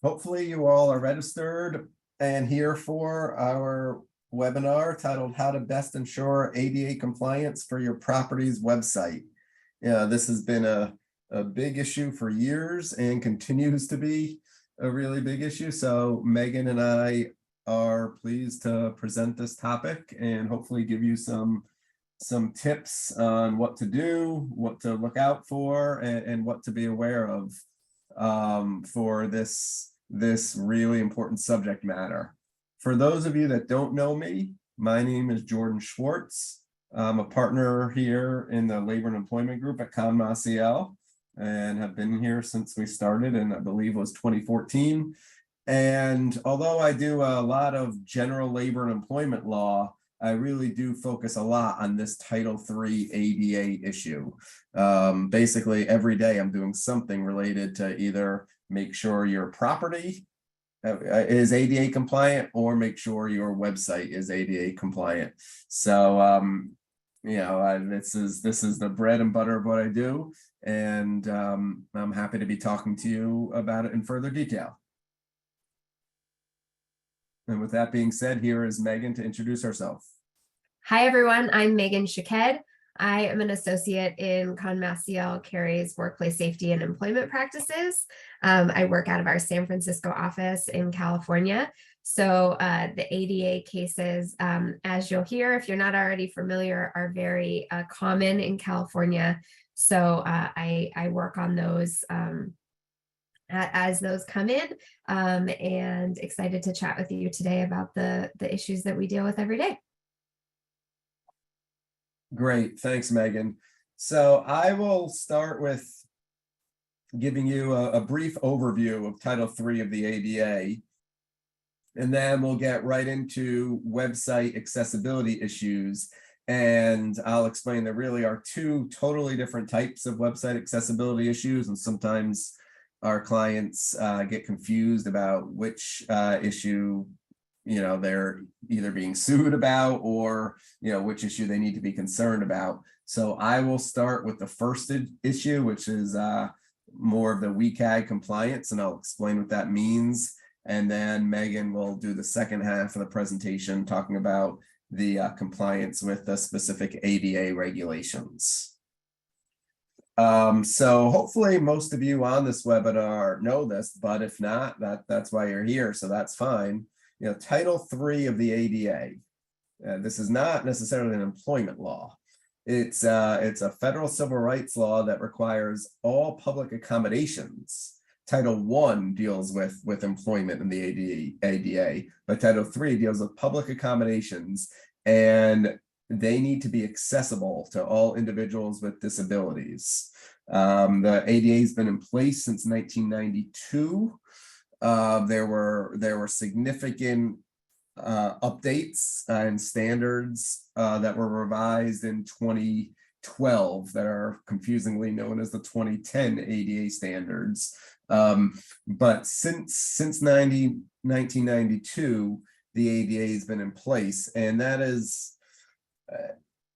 Hopefully you all are registered and here for our webinar titled How to Best Ensure ADA Compliance for Your Property's Website. This has been a big issue for years and continues to be a really big issue. So Megan and I are pleased to present this topic and hopefully give you some tips on what to do, what to look out for, and what to be aware of for this really important subject matter. For those of you that don't know me, my name is Jordan Schwartz. I'm a partner here in the Labor and Employment Group at Conn Maciel and have been here since we started, and I believe it was 2014. And although I do a lot of general labor and employment law, I really do focus a lot on this Title III ADA issue. Basically, every day I'm doing something related to either make sure your property is ADA compliant or make sure your website is ADA compliant. So, this is the bread and butter of what I do, and I'm happy to be talking to you about it in further detail. And with that being said, here is Megan to introduce herself. Hi, everyone. I'm Megan Shaked. I am an associate in Conn Maciel Carey's workplace safety and employment practices. I work out of our San Francisco office in California. So the ADA cases, as you'll hear, if you're not already familiar, are very common in California. So I work on those as those come in, and excited to chat with you today about the issues that we deal with every day. Great, thanks, Megan. So I will start with giving you a brief overview of Title III of the ADA, and then we'll get right into website accessibility issues. And I'll explain there really are two totally different types of website accessibility issues, and sometimes our clients get confused about which issue they're either being sued about or which issue they need to be concerned about. So I will start with the first issue, which is more of the WCAG compliance, and I'll explain what that means. And then Megan will do the second half of the presentation talking about the compliance with the specific ADA regulations. So hopefully most of you on this webinar know this, but if not, that's why you're here, so that's fine. Title III of the ADA. This is not necessarily an employment law. It's a federal civil rights law that requires all public accommodations. Title I deals with employment in the ADA, but Title III deals with public accommodations, and they need to be accessible to all individuals with disabilities. The ADA has been in place since 1992. There were significant updates and standards that were revised in 2012 that are confusingly known as the 2010 ADA standards. But since 1992, the ADA has been in place, and that is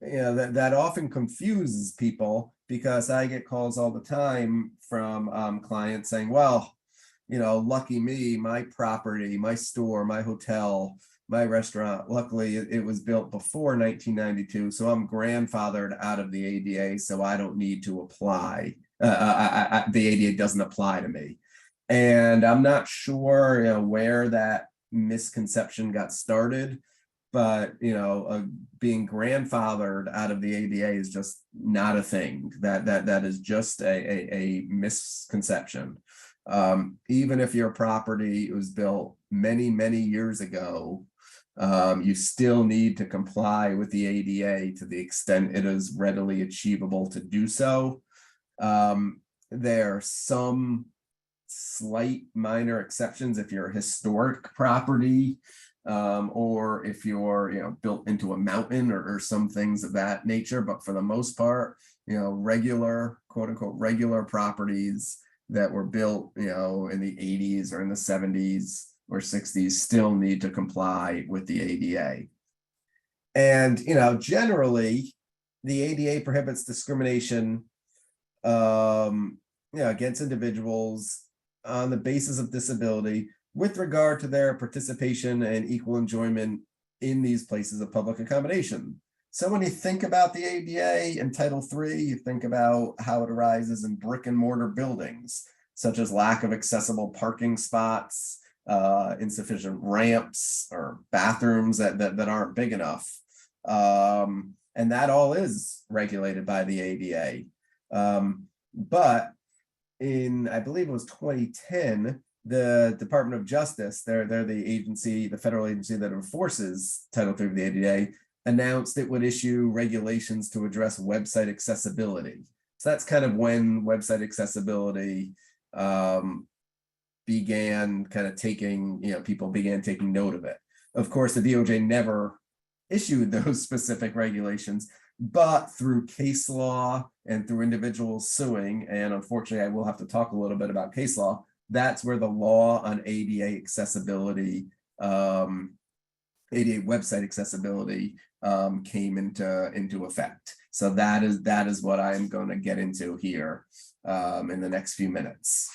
that often confuses people, because I get calls all the time from clients saying, well, lucky me, my property, my store, my hotel, my restaurant, luckily it was built before 1992, so I'm grandfathered out of the ADA, so I don't need to apply. The ADA doesn't apply to me. And I'm not sure where that misconception got started, but being grandfathered out of the ADA is just not a thing. That is just a misconception. Even if your property was built many years ago, you still need to comply with the ADA to the extent it is readily achievable to do so. There are some slight minor exceptions if you're a historic property, or if you're built into a mountain or some things of that nature, but for the most part, regular, quote unquote, regular properties that were built in the 80s or in the 70s or 60s still need to comply with the ADA. And generally the ADA prohibits discrimination against individuals on the basis of disability with regard to their participation and equal enjoyment in these places of public accommodation. So when you think about the ADA and Title III, you think about how it arises in brick and mortar buildings, such as lack of accessible parking spots, insufficient ramps or bathrooms that aren't big enough. And that all is regulated by the ADA. But in, I believe it was 2010, the Department of Justice, they're the agency, the federal agency that enforces Title III of the ADA, announced it would issue regulations to address website accessibility. So that's kind of when website accessibility began kind of taking, people began taking note of it. Of course, the DOJ never issued those specific regulations, but through case law and through individuals suing, and unfortunately, I will have to talk a little bit about case law, that's where the law on ADA accessibility, ADA website accessibility came into effect. So that is what I'm going to get into here in the next few minutes.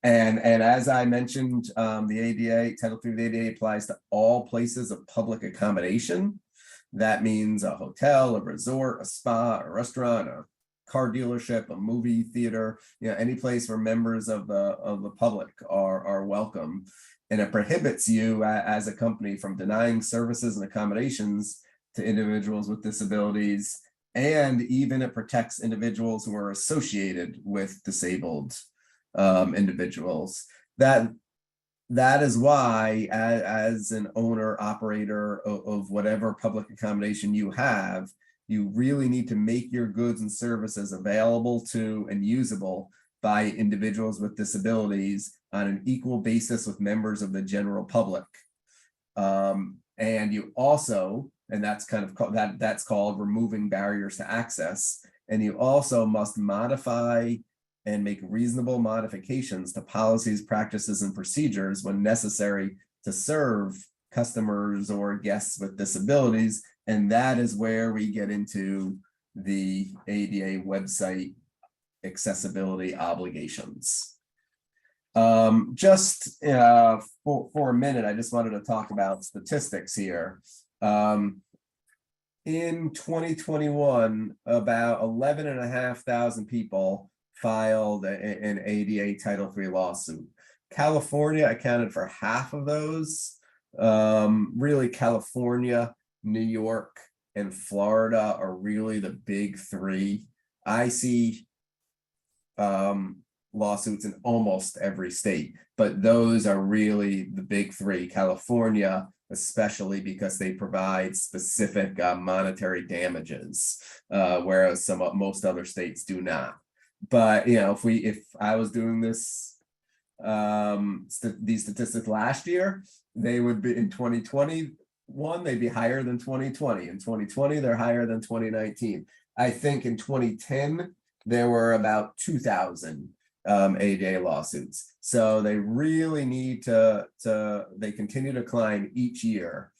And as I mentioned, the ADA, Title III of the ADA applies to all places of public accommodation. That means a hotel, a resort, a spa, a restaurant, a car dealership, a movie theater, any place where members of the public are welcome. And it prohibits you as a company from denying services and accommodations to individuals with disabilities. And even it protects individuals who are associated with disabled individuals. That is why, as an owner operator of whatever public accommodation you have, you really need to make your goods and services available to and usable by individuals with disabilities on an equal basis with members of the general public. And you also, and that's kind of that's called removing barriers to access. And you also must modify and make reasonable modifications to policies, practices, and procedures when necessary to serve customers or guests with disabilities. And that is where we get into the ADA website accessibility obligations. Just for a minute, I just wanted to talk about statistics here. In 2021, about 11,500 people filed an ADA Title III lawsuit. California accounted for half of those. Really, California, New York, and Florida are really the big three. I see lawsuits in almost every state, but those are really the big three. California, especially because they provide specific monetary damages, whereas most other states do not. But if I was doing this, these statistics last year, they would be in 2021, they'd be higher than 2020. In 2020, they're higher than 2019. I think in 2010, there were about 2,000 ADA lawsuits. So they really need they continue to climb each year.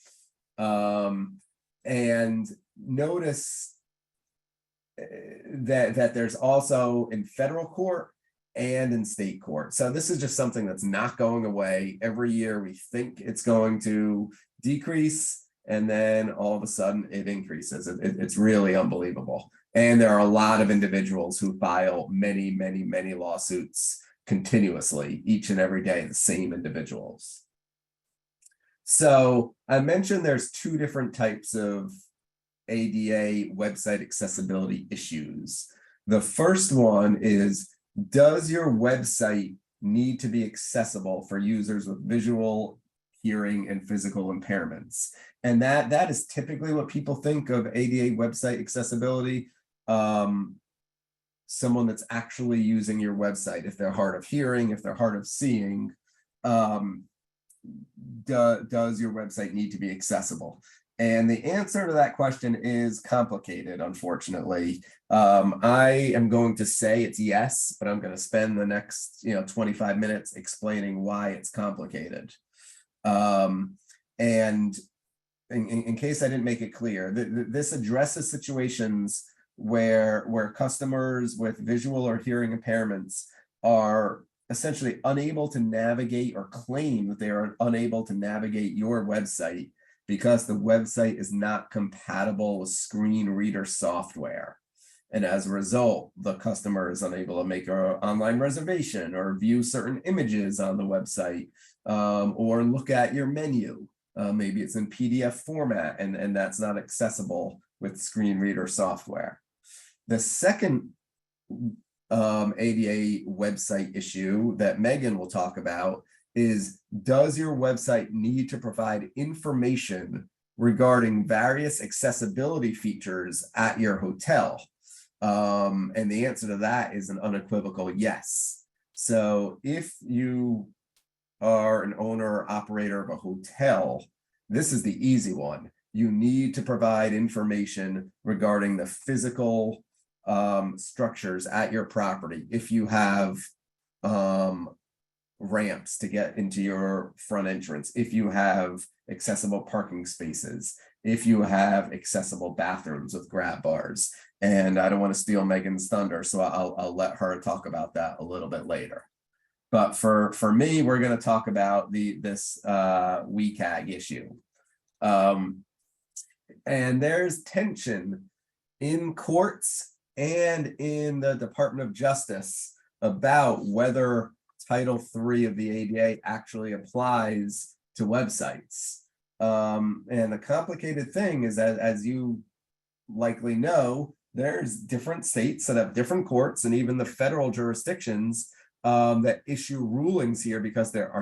And notice that there's also in federal court and in state court. So this is just something that's not going away. Every year we think it's going to decrease, and then all of a sudden it increases. It's really unbelievable. And there are a lot of individuals who file many, many, many lawsuits continuously, each and every day, the same individuals. So I mentioned there's two different types of ADA website accessibility issues. The first one is, does your website need to be accessible for users with visual, hearing, and physical impairments? And that is typically what people think of ADA website accessibility. Someone that's actually using your website, if they're hard of hearing, if they're hard of seeing, does your website need to be accessible? And the answer to that question is complicated, unfortunately. I am going to say it's yes, but I'm going to spend the next 25 minutes explaining why it's complicated. And in case I didn't make it clear, this addresses situations where customers with visual or hearing impairments are essentially unable to navigate or claim that they are unable to navigate your website because the website is not compatible with screen reader software. And as a result, the customer is unable to make an online reservation or view certain images on the website, or look at your menu. Maybe it's in PDF format and that's not accessible with screen reader software. The second ADA website issue that Megan will talk about is, does your website need to provide information regarding various accessibility features at your hotel? And the answer to that is an unequivocal yes. So if you are an owner or operator of a hotel, this is the easy one. You need to provide information regarding the physical structures at your property. If you have ramps to get into your front entrance, if you have accessible parking spaces, if you have accessible bathrooms with grab bars. And I don't want to steal Megan's thunder, so I'll let her talk about that a little bit later. But for me, we're going to talk about this WCAG issue. And there's tension in courts and in the Department of Justice about whether Title III of the ADA actually applies to websites. And the complicated thing is that, as you likely know, there's different states that have different courts and even the federal jurisdictions that issue rulings here because there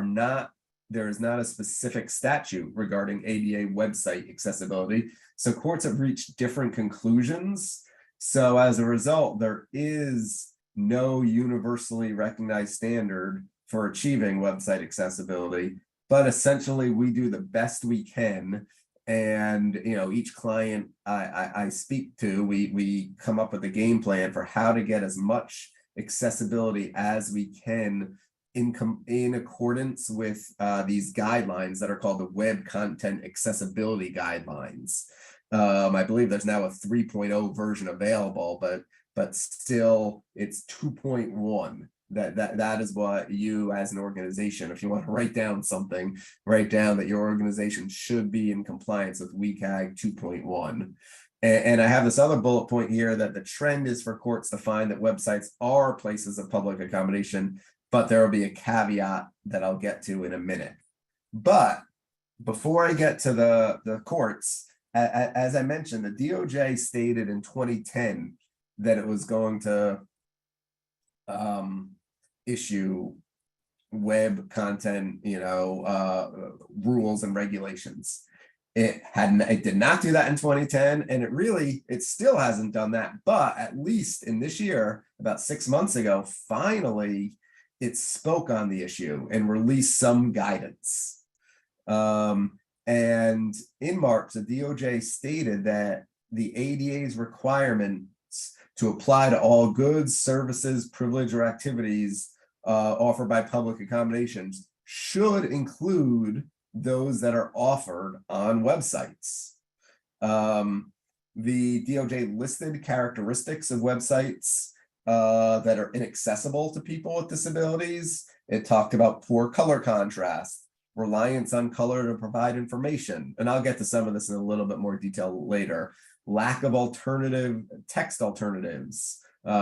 is not a specific statute regarding ADA website accessibility. So courts have reached different conclusions. So as a result, there is no universally recognized standard for achieving website accessibility, but essentially we do the best we can. And each client I speak to, we come up with a game plan for how to get as much accessibility as we can in accordance with these guidelines that are called the Web Content Accessibility Guidelines. I believe there's now a 3.0 version available, but still it's 2.1. That is what you as an organization, if you want to write down something, write down that your organization should be in compliance with WCAG 2.1. And I have this other bullet point here that the trend is for courts to find that websites are places of public accommodation, but there will be a caveat that I'll get to in a minute. But before I get to the courts, as I mentioned, the DOJ stated in 2010 that it was going to issue web content, rules and regulations. It did not do that in 2010, and it still hasn't done that. But at least in this year, about 6 months ago, finally, it spoke on the issue and released some guidance. And in March, the DOJ stated that the ADA's requirements to apply to all goods, services, privilege, or activities offered by public accommodations should include those that are offered on websites. The DOJ listed characteristics of websites that are inaccessible to people with disabilities. It talked about poor color contrast, reliance on color to provide information, and I'll get to some of this in a little bit more detail later. Lack of alternative text alternatives,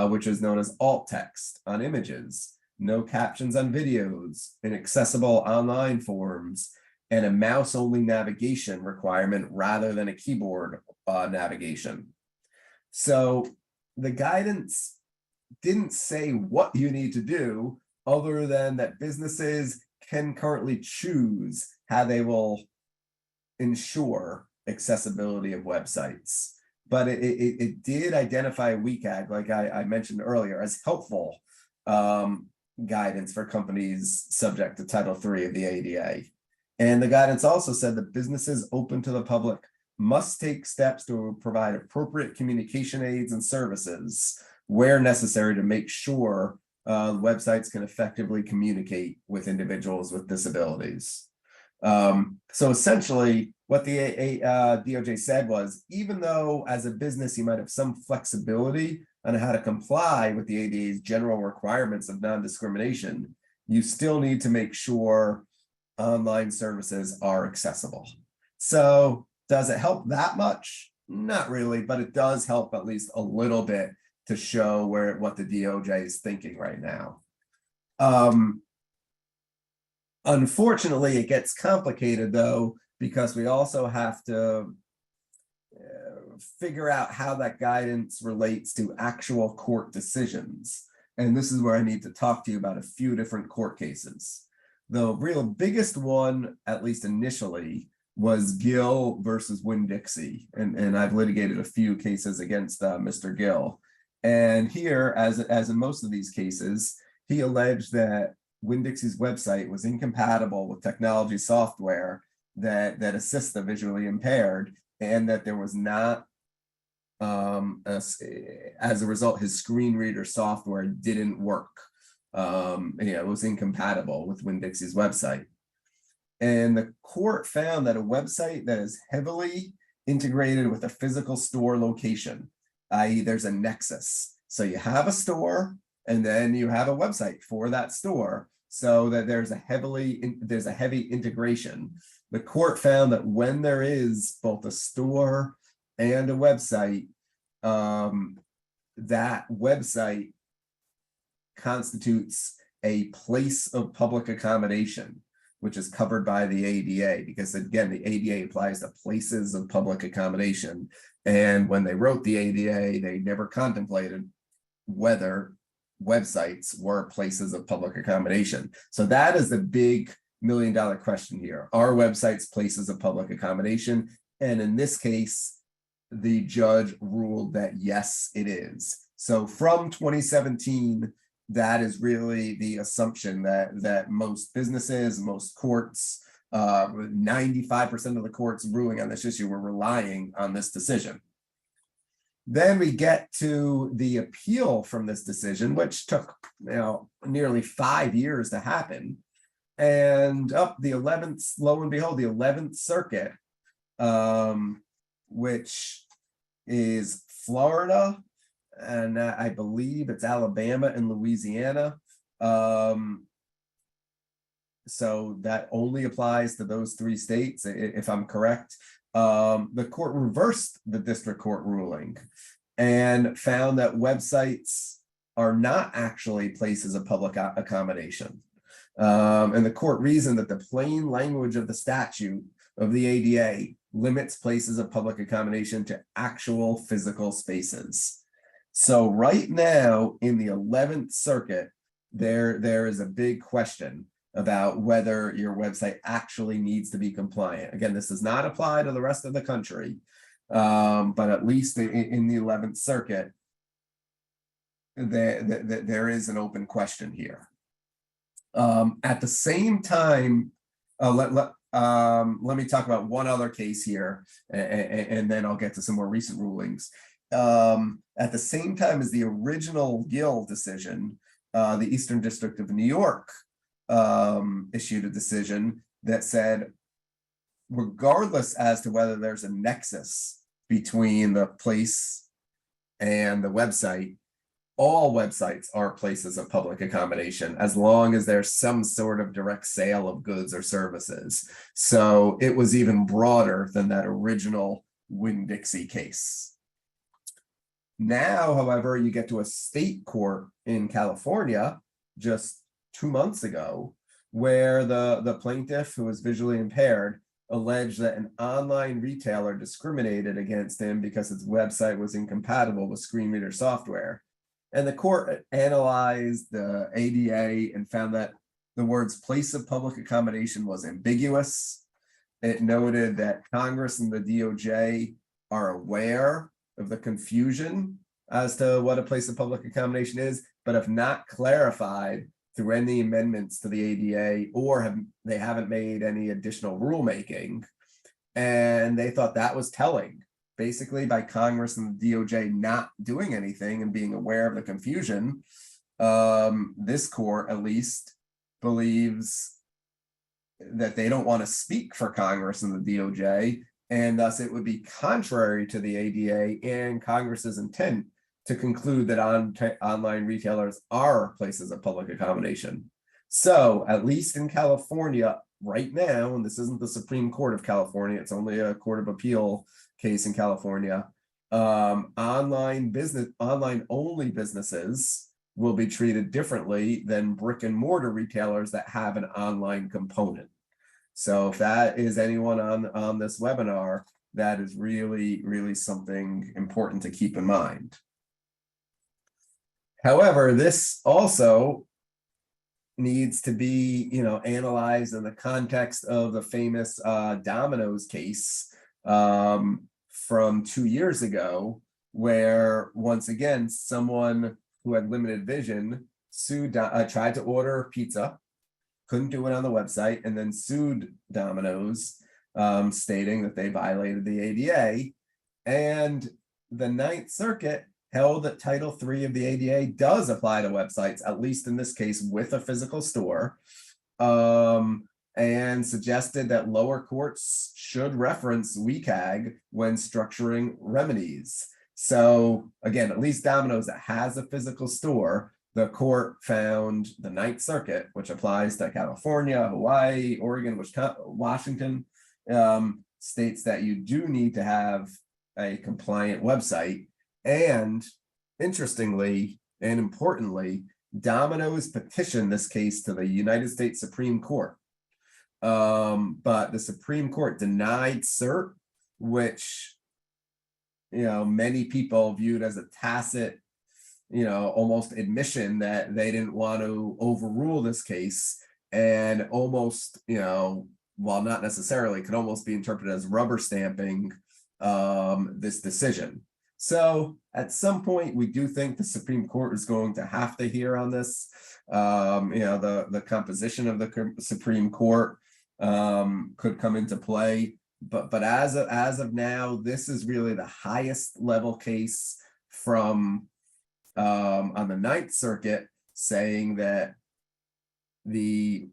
which is known as alt text on images, no captions on videos, inaccessible online forms, and a mouse-only navigation requirement rather than a keyboard navigation. So the guidance didn't say what you need to do other than that businesses can currently choose how they will ensure accessibility of websites. But it did identify WCAG, like I mentioned earlier, as helpful guidance for companies subject to Title III of the ADA. And the guidance also said that businesses open to the public must take steps to provide appropriate communication aids and services where necessary to make sure websites can effectively communicate with individuals with disabilities. So essentially, what the DOJ said was, even though as a business you might have some flexibility on how to comply with the ADA's general requirements of non-discrimination, you still need to make sure online services are accessible. So does it help that much? Not really, but it does help at least a little bit to show what the DOJ is thinking right now. Unfortunately, it gets complicated though, because we also have to figure out how that guidance relates to actual court decisions. And this is where I need to talk to you about a few different court cases. The real biggest one, at least initially, was Gill versus Winn-Dixie. And I've litigated a few cases against Mr. Gill. And here, as in most of these cases, he alleged that Winn-Dixie's website was incompatible with technology software that assists the visually impaired, and that there was not, as a result, his screen reader software didn't work. It was incompatible with Winn-Dixie's website. And the court found that a website that is heavily integrated with a physical store location, i.e. there's a nexus. So you have a store and then you have a website for that store, so that there's a heavy integration. The court found that when there is both a store and a website, that website constitutes a place of public accommodation, which is covered by the ADA, because again, the ADA applies to places of public accommodation. And when they wrote the ADA, they never contemplated whether websites were places of public accommodation. So that is the big million-dollar question here. Are websites places of public accommodation? And in this case, the judge ruled that yes, it is. So from 2017, that is really the assumption that most businesses, most courts, 95% of the courts ruling on this issue were relying on this decision. Then we get to the appeal from this decision, which took nearly 5 years to happen. And the 11th, lo and behold, the 11th Circuit, which is Florida, and I believe it's Alabama and Louisiana. So that only applies to those 3 states, if I'm correct. The court reversed the district court ruling and found that websites are not actually places of public accommodation. And the court reasoned that the plain language of the statute of the ADA limits places of public accommodation to actual physical spaces. So right now in the 11th Circuit, there is a big question about whether your website actually needs to be compliant. Again, this does not apply to the rest of the country, but at least in the 11th Circuit, there is an open question here. At the same time, let me talk about one other case here, and then I'll get to some more recent rulings. At the same time as the original Gill decision, the Eastern District of New York issued a decision that said, regardless as to whether there's a nexus between the place and the website, all websites are places of public accommodation as long as there's some sort of direct sale of goods or services. So it was even broader than that original Winn-Dixie case. Now, however, you get to a state court in California just 2 months ago, where the plaintiff, who was visually impaired, alleged that an online retailer discriminated against him because its website was incompatible with screen reader software. And the court analyzed the ADA and found that the words place of public accommodation was ambiguous. It noted that Congress and the DOJ are aware of the confusion as to what a place of public accommodation is, but have not clarified through any amendments to the ADA, or they haven't made any additional rulemaking. And they thought that was telling. Basically, by Congress and the DOJ not doing anything and being aware of the confusion, this court at least believes that they don't want to speak for Congress and the DOJ, and thus it would be contrary to the ADA and Congress's intent to conclude that online retailers are places of public accommodation. So at least in California right now, and this isn't the Supreme Court of California, it's only a Court of Appeal case in California. Online only businesses will be treated differently than brick and mortar retailers that have an online component. So if that is anyone on this webinar, that is really, really something important to keep in mind. However, this also needs to be, analyzed in the context of the famous Domino's case from 2 years ago, where once again, someone who had limited vision sued, tried to order pizza, couldn't do it on the website, and then sued Domino's, stating that they violated the ADA. And the Ninth Circuit held that Title III of the ADA does apply to websites, at least in this case with a physical store, and suggested that lower courts should reference WCAG when structuring remedies. So again, at least Domino's that has a physical store, the court found the Ninth Circuit, which applies to California, Hawaii, Oregon, Washington, states that you do need to have a compliant website. And interestingly and importantly, Domino's petitioned this case to the United States Supreme Court. But the Supreme Court denied cert, which, many people viewed as a tacit, almost admission that they didn't want to overrule this case, and almost, while not necessarily, could almost be interpreted as rubber stamping this decision. So at some point, we do think the Supreme Court is going to have to hear on this. The composition of the Supreme Court could come into play. But as of now, this is really the highest level case from on the Ninth Circuit, saying that the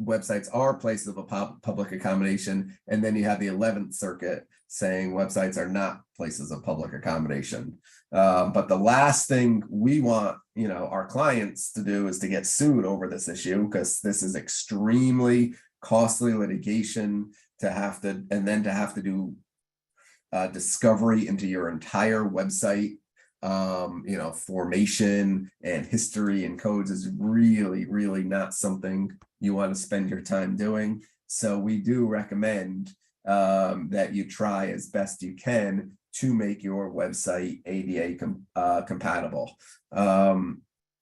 websites are places of a public accommodation, and then you have the 11th Circuit saying websites are not places of public accommodation. But the last thing we want, our clients to do is to get sued over this issue, because this is extremely costly litigation to have to do discovery into your entire website. Formation and history and codes is really, really not something you want to spend your time doing. So we do recommend that you try as best you can to make your website ADA compatible.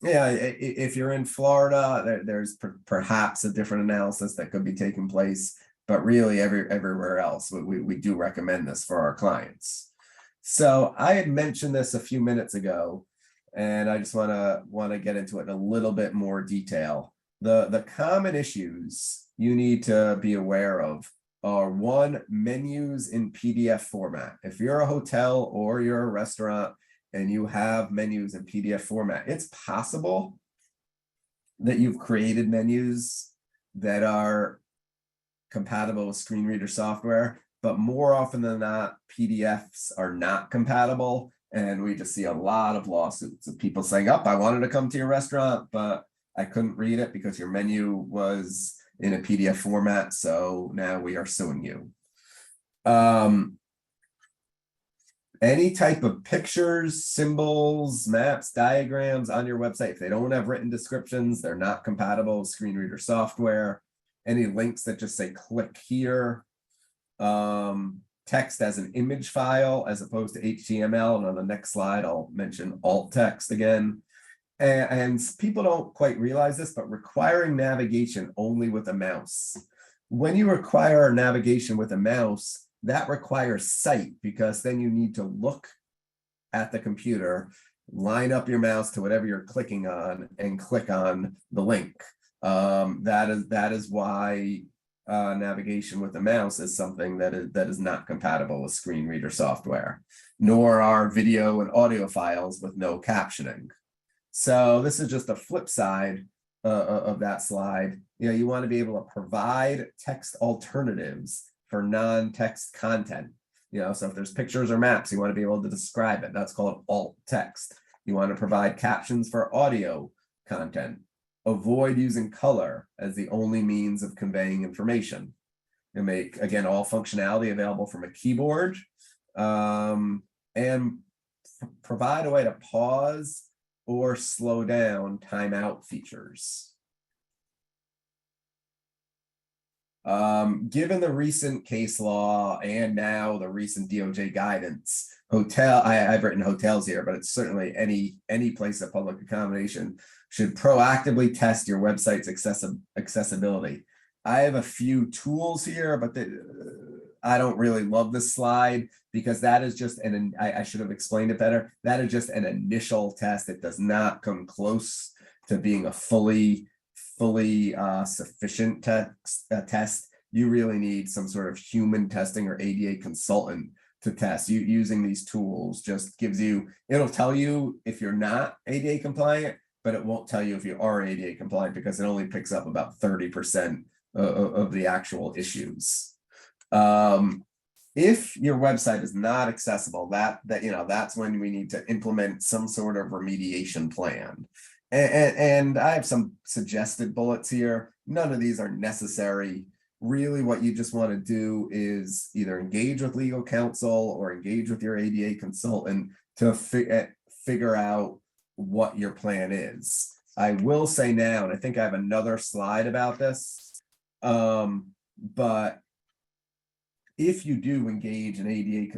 If you're in Florida, there's perhaps a different analysis that could be taking place, but really everywhere else, we do recommend this for our clients. So I had mentioned this a few minutes ago, and I just want to get into it in a little bit more detail. The common issues you need to be aware of are: one, menus in PDF format. If you're a hotel or you're a restaurant and you have menus in PDF format, it's possible that you've created menus that are compatible with screen reader software, but more often than not, PDFs are not compatible. And we just see a lot of lawsuits of people saying, I wanted to come to your restaurant, but I couldn't read it because your menu was in a PDF format. So now we are suing you. Any type of pictures, symbols, maps, diagrams on your website, if they don't have written descriptions, they're not compatible with screen reader software. Any links that just say click here. Text as an image file as opposed to HTML. And on the next slide, I'll mention alt text again. And people don't quite realize this, but requiring navigation only with a mouse. When you require navigation with a mouse, that requires sight, because then you need to look at the computer, line up your mouse to whatever you're clicking on, and click on the link. That is why navigation with a mouse is something that is not compatible with screen reader software, nor are video and audio files with no captioning. So this is just a flip side of that slide. You want to be able to provide text alternatives for non-text content. So if there's pictures or maps, you want to be able to describe it. That's called alt text. You want to provide captions for audio content. Avoid using color as the only means of conveying information. And make, again, all functionality available from a keyboard, and provide a way to pause or slow down timeout features. Given the recent case law and now the recent DOJ guidance, I've written hotels here, but it's certainly any place of public accommodation should proactively test your website's accessibility. I have a few tools here, but I don't really love this slide because that is just I should have explained it better. That is just an initial test. It does not come close to being a fully sufficient test. You really need some sort of human testing or ADA consultant to test. Using these tools just gives you, it'll tell you if you're not ADA compliant, but it won't tell you if you are ADA compliant because it only picks up about 30% of the actual issues. If your website is not accessible, that's when we need to implement some sort of remediation plan. And I have some suggested bullets here. None of these are necessary. Really, what you just want to do is either engage with legal counsel or engage with your ADA consultant to figure out what your plan is. I will say now, and I think I have another slide about this, but if you do engage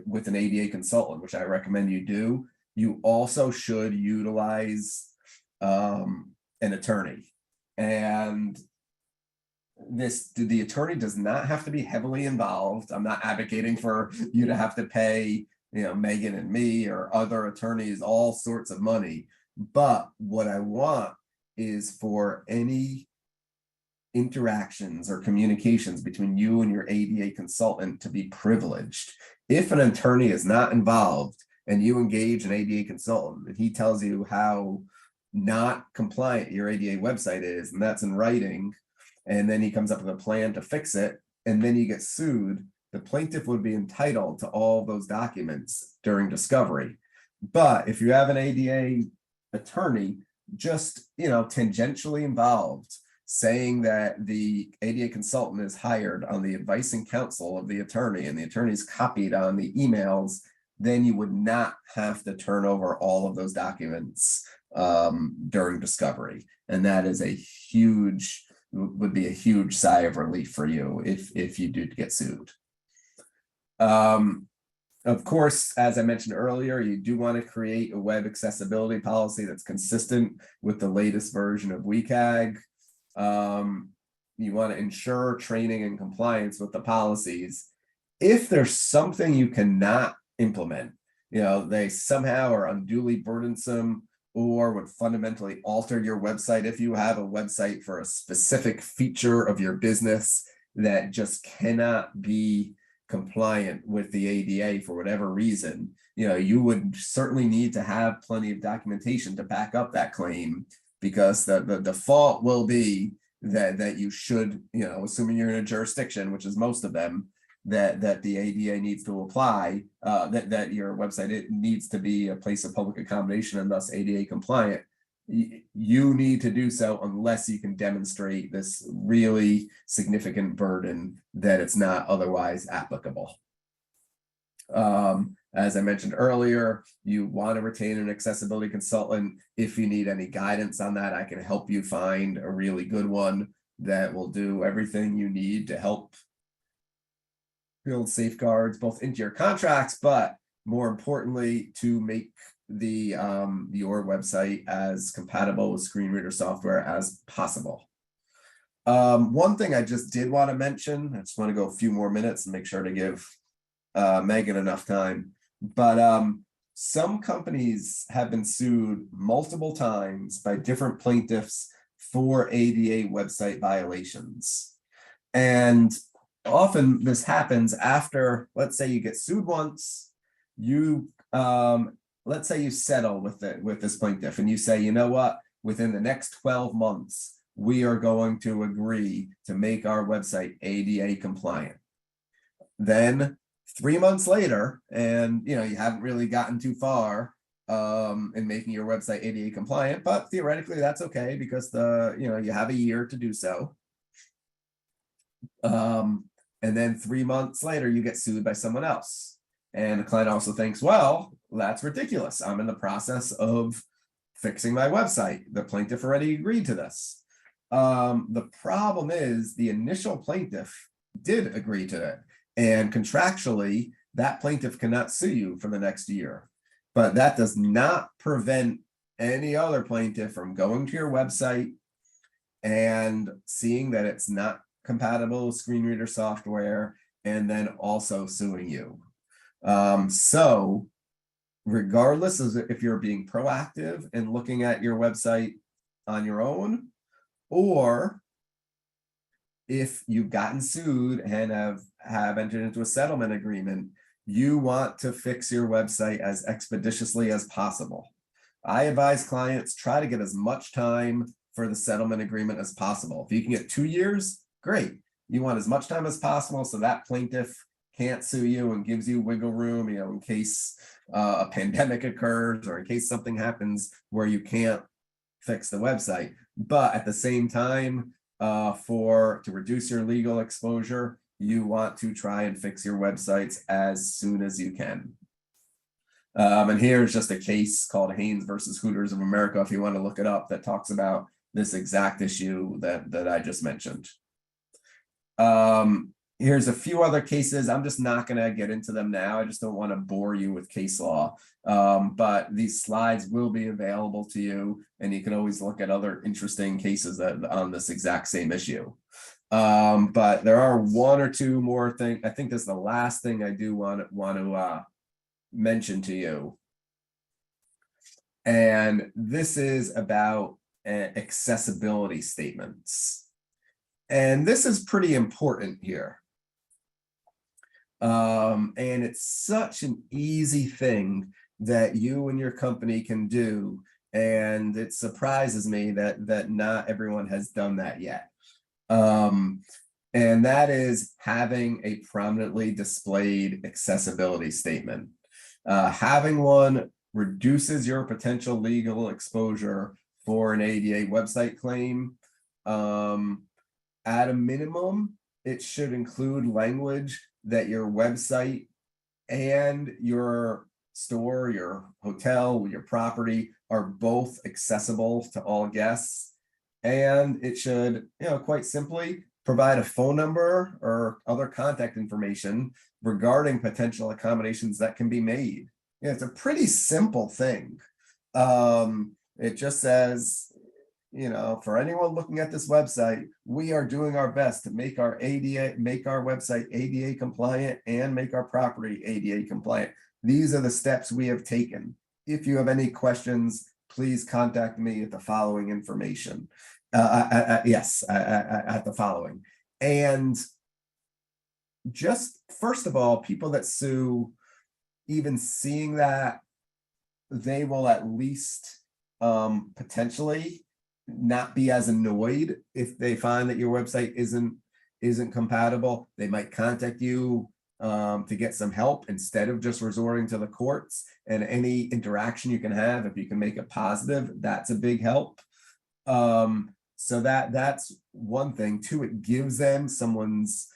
with an ADA consultant, which I recommend you do, you also should utilize an attorney. And the attorney does not have to be heavily involved. I'm not advocating for you to have to pay, Megan and me or other attorneys all sorts of money. But what I want is for any interactions or communications between you and your ADA consultant to be privileged. If an attorney is not involved and you engage an ADA consultant and he tells you how not compliant your ADA website is, and that's in writing, and then he comes up with a plan to fix it, and then you get sued, the plaintiff would be entitled to all those documents during discovery. But if you have an ADA attorney just, tangentially involved, saying that the ADA consultant is hired on the advice and counsel of the attorney and the attorney's copied on the emails, then you would not have to turn over all of those documents during discovery. And that is would be a huge sigh of relief for you if you do get sued. Of course, as I mentioned earlier, you do want to create a web accessibility policy that's consistent with the latest version of WCAG. You want to ensure training and compliance with the policies. If there's something you cannot implement, they somehow are unduly burdensome or would fundamentally alter your website. If you have a website for a specific feature of your business that just cannot be compliant with the ADA for whatever reason, you would certainly need to have plenty of documentation to back up that claim, because the default will be that you should, assuming you're in a jurisdiction, which is most of them, that the ADA needs to apply, that your website, it needs to be a place of public accommodation and thus ADA compliant. You need to do so unless you can demonstrate this really significant burden that it's not otherwise applicable. As I mentioned earlier, you want to retain an accessibility consultant. If you need any guidance on that, I can help you find a really good one that will do everything you need to help build safeguards both into your contracts, but more importantly, to make your website as compatible with screen reader software as possible. One thing I just did want to mention, I just want to go a few more minutes and make sure to give Megan enough time, but some companies have been sued multiple times by different plaintiffs for ADA website violations. And often this happens after, let's say you get sued once, let's say you settle with this plaintiff and you say, you know what, within the next 12 months, we are going to agree to make our website ADA compliant. Then 3 months later, and you haven't really gotten too far, in making your website ADA compliant, but theoretically that's okay because you have a year to do so. And then 3 months later, you get sued by someone else. And the client also thinks, well, that's ridiculous. I'm in the process of fixing my website. The plaintiff already agreed to this. The problem is the initial plaintiff did agree to it. And contractually, that plaintiff cannot sue you for the next year. But that does not prevent any other plaintiff from going to your website and seeing that it's not compatible with screen reader software and then also suing you. So regardless of if you're being proactive and looking at your website on your own, or if you've gotten sued and have entered into a settlement agreement, you want to fix your website as expeditiously as possible. I advise clients try to get as much time for the settlement agreement as possible. If you can get 2 years, great. You want as much time as possible so that plaintiff can't sue you and gives you wiggle room, in case a pandemic occurs or in case something happens where you can't fix the website. But at the same time, to reduce your legal exposure, you want to try and fix your websites as soon as you can. And here's just a case called Haynes versus Hooters of America, if you want to look it up, that talks about this exact issue that I just mentioned. Here's a few other cases. I'm just not going to get into them now. I just don't want to bore you with case law. But these slides will be available to you, and you can always look at other interesting cases on this exact same issue. But there are one or two more things. I think this is the last thing I do want to mention to you. And this is about accessibility statements. And this is pretty important here. And it's such an easy thing that you and your company can do. And it surprises me that not everyone has done that yet. And that is having a prominently displayed accessibility statement. Having one reduces your potential legal exposure for an ADA website claim. At a minimum, it should include language that your website and your store, your hotel, your property are both accessible to all guests. And it should, quite simply provide a phone number or other contact information regarding potential accommodations that can be made. It's a pretty simple thing. It just says, for anyone looking at this website, we are doing our best to make our website ADA compliant and make our property ADA compliant. These are the steps we have taken. If you have any questions, please contact me at the following information. At the following. And just first of all, people that sue, even seeing that, they will at least potentially not be as annoyed if they find that your website isn't compatible. They might contact you to get some help instead of just resorting to the courts. And any interaction you can have, if you can make it positive, that's a big help. So that's one thing. Two, it gives them someone's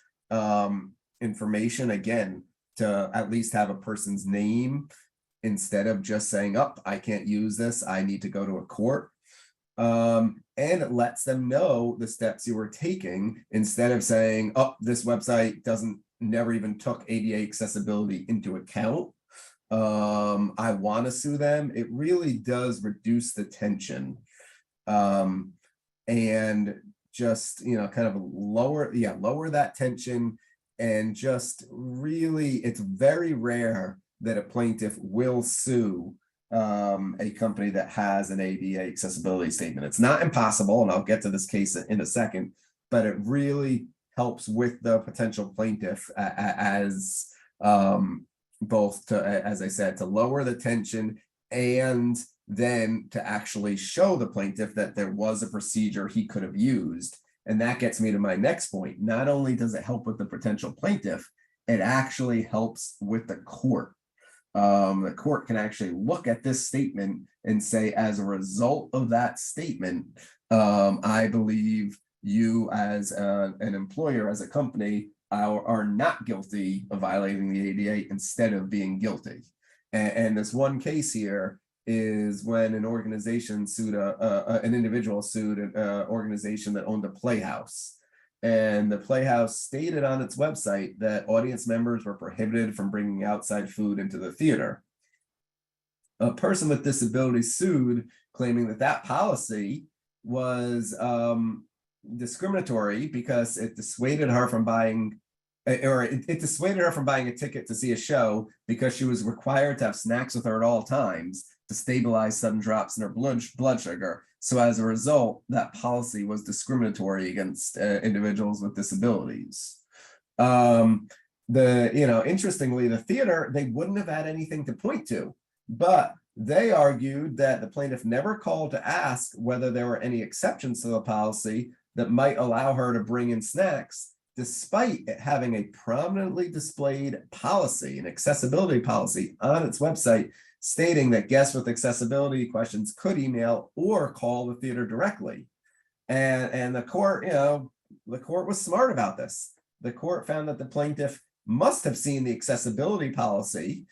information, again, to at least have a person's name instead of just saying, oh, I can't use this, I need to go to a court. And it lets them know the steps you were taking instead of saying, oh, this website never even took ADA accessibility into account. I want to sue them. It really does reduce the tension. And just, kind of lower that tension, and just really, it's very rare that a plaintiff will sue a company that has an ADA accessibility statement. It's not impossible, and I'll get to this case in a second, but it really helps with the potential plaintiff as both to, as I said, to lower the tension and then to actually show the plaintiff that there was a procedure he could have used. And that gets me to my next point. Not only does it help with the potential plaintiff, it actually helps with the court. the court can actually look at this statement and say, as a result of that statement, I believe you as an employer, as a company, are not guilty of violating the ADA instead of being guilty. And this one case here is when an organization sued an individual sued an organization that owned a playhouse. And the playhouse stated on its website that audience members were prohibited from bringing outside food into the theater. A person with disabilities sued, claiming that that policy was discriminatory because it dissuaded her from buying, or it dissuaded her from buying a ticket to see a show because she was required to have snacks with her at all times to stabilize sudden drops in her blood sugar. So as a result, that policy was discriminatory against individuals with disabilities. Interestingly, the theater, they wouldn't have had anything to point to, but they argued that the plaintiff never called to ask whether there were any exceptions to the policy that might allow her to bring in snacks, despite it having a prominently displayed policy, an accessibility policy on its website, stating that guests with accessibility questions could email or call the theater directly. And the court, the court was smart about this. The court found that the plaintiff must have seen the accessibility policy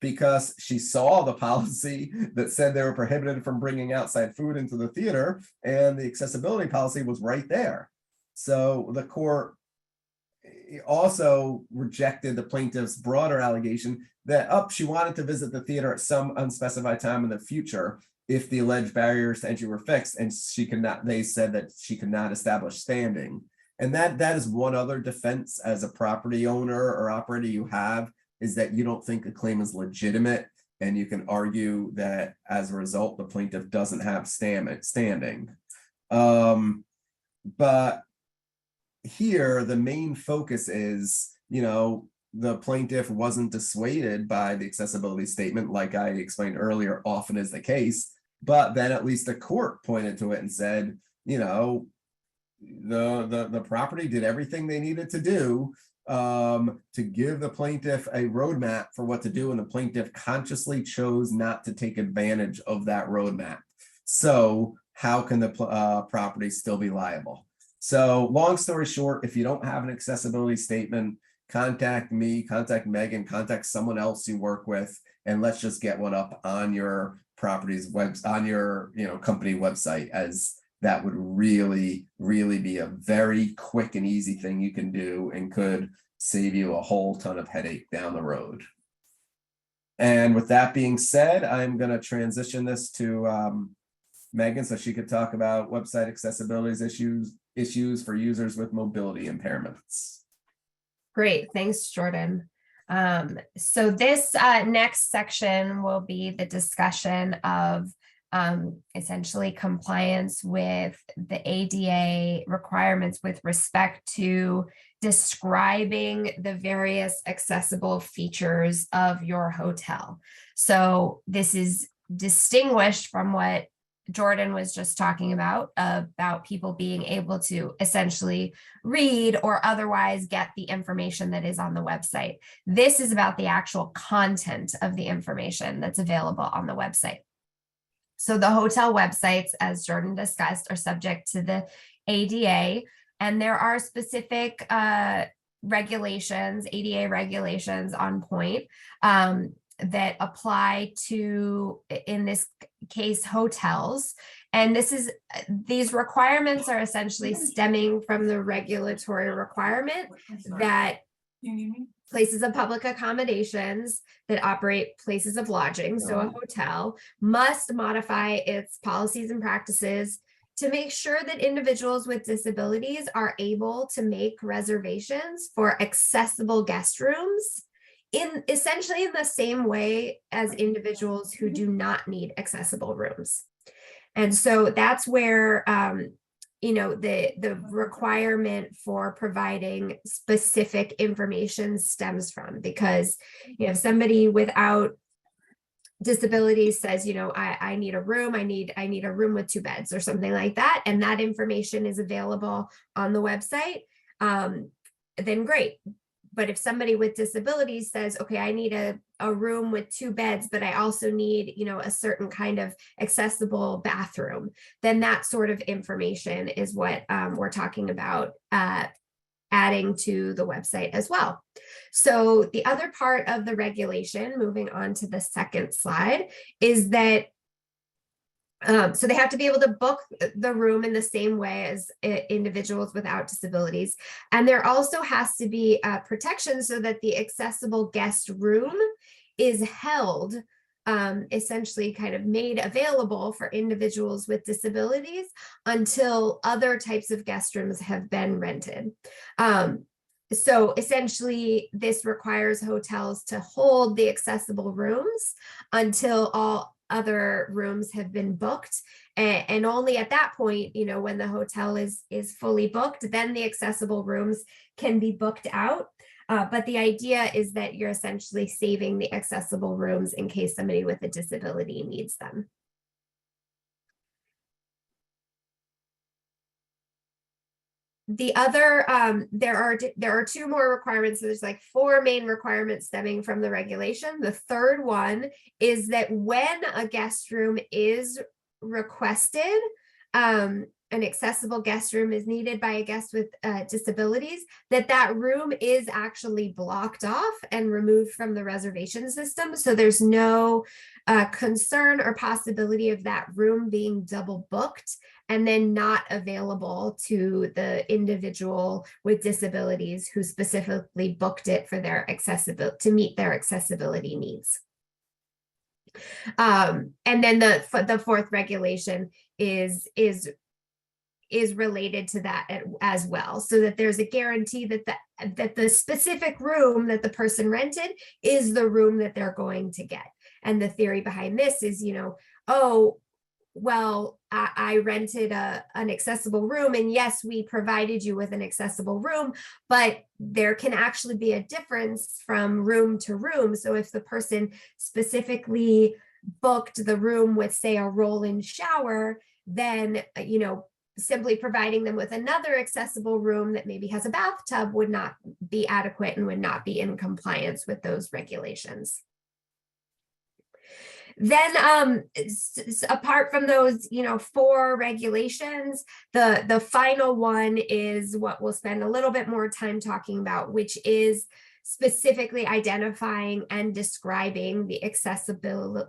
because she saw the policy that said they were prohibited from bringing outside food into the theater, and the accessibility policy was right there. So the court also rejected the plaintiff's broader allegation that she wanted to visit the theater at some unspecified time in the future if the alleged barriers to entry were fixed, and she could not. They said that she could not establish standing, and that is one other defense as a property owner or operator you have, is that you don't think the claim is legitimate, and you can argue that as a result the plaintiff doesn't have standing. But here the main focus is, the plaintiff wasn't dissuaded by the accessibility statement, like I explained earlier, often is the case, but then at least the court pointed to it and said, the property did everything they needed to do to give the plaintiff a roadmap for what to do, and the plaintiff consciously chose not to take advantage of that roadmap. So how can the property still be liable? So long story short, if you don't have an accessibility statement, contact me, contact Megan, contact someone else you work with, and let's just get one up on your property's on your company website, as that would really, really be a very quick and easy thing you can do and could save you a whole ton of headache down the road. And with that being said, I'm going to transition this to Megan so she could talk about website accessibility issues for users with mobility impairments. Great, thanks, Jordan. So this next section will be the discussion of essentially compliance with the ADA requirements with respect to describing the various accessible features of your hotel. So this is distinguished from what Jordan was just talking about people being able to essentially read or otherwise get the information that is on the website. This is about the actual content of the information that's available on the website. So the hotel websites, as Jordan discussed, are subject to the ADA, and there are specific regulations, ADA regulations on point that apply to, in this case, hotels. And these requirements are essentially stemming from the regulatory requirement that places of public accommodations that operate places of lodging, so a hotel, must modify its policies and practices to make sure that individuals with disabilities are able to make reservations for accessible guest rooms essentially in the same way as individuals who do not need accessible rooms. And so that's where the requirement for providing specific information stems from, because somebody without disabilities says, I need a room, I need a room with 2 beds or something like that, and that information is available on the website, then great. But if somebody with disabilities says, okay, I need a a room with 2 beds, but I also need, a certain kind of accessible bathroom, then that sort of information is what we're talking about adding to the website as well. So the other part of the regulation, moving on to the second slide, is that so they have to be able to book the room in the same way as individuals without disabilities. And there also has to be protection so that the accessible guest room is held, essentially kind of made available for individuals with disabilities until other types of guest rooms have been rented. So essentially, this requires hotels to hold the accessible rooms until all other rooms have been booked. And only at that point, when the hotel is fully booked, then the accessible rooms can be booked out. But the idea is that you're essentially saving the accessible rooms in case somebody with a disability needs them. The other, there are 2 more requirements. So there's like 4 main requirements stemming from the regulation. The third one is that when a guest room is requested, an accessible guest room is needed by a guest with disabilities, that room is actually blocked off and removed from the reservation system. So there's no concern or possibility of that room being double booked and then not available to the individual with disabilities who specifically booked it for their accessibility, to meet their accessibility needs. And then the fourth regulation is related to that as well, so that there's a guarantee that the specific room that the person rented is the room that they're going to get. And the theory behind this is, oh, well, I rented an accessible room, and yes, we provided you with an accessible room, but there can actually be a difference from room to room. So if the person specifically booked the room with, say, a roll-in shower, then, simply providing them with another accessible room that maybe has a bathtub would not be adequate and would not be in compliance with those regulations. Then apart from those, 4 regulations, the final one is what we'll spend a little bit more time talking about, which is specifically identifying and describing the accessible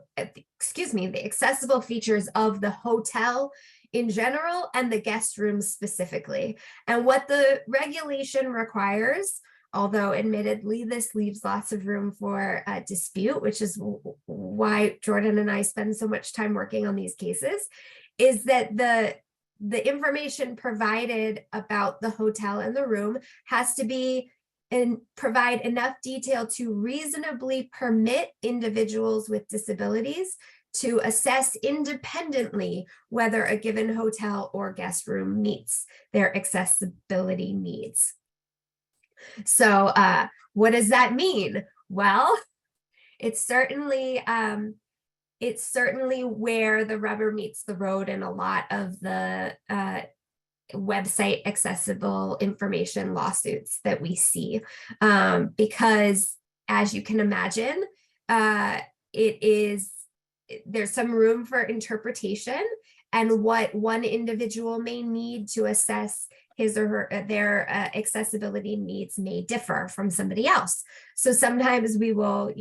features of the hotel in general and the guest rooms specifically. And what the regulation requires, although admittedly this leaves lots of room for dispute, which is why Jordan and I spend so much time working on these cases, is that the information provided about the hotel and the room has to be and provide enough detail to reasonably permit individuals with disabilities to assess independently whether a given hotel or guest room meets their accessibility needs. So what does that mean? Well, it's certainly where the rubber meets the road in a lot of the website accessible information lawsuits that we see, because as you can imagine, there's some room for interpretation, and what one individual may need to assess his or their accessibility needs may differ from somebody else. So sometimes we will,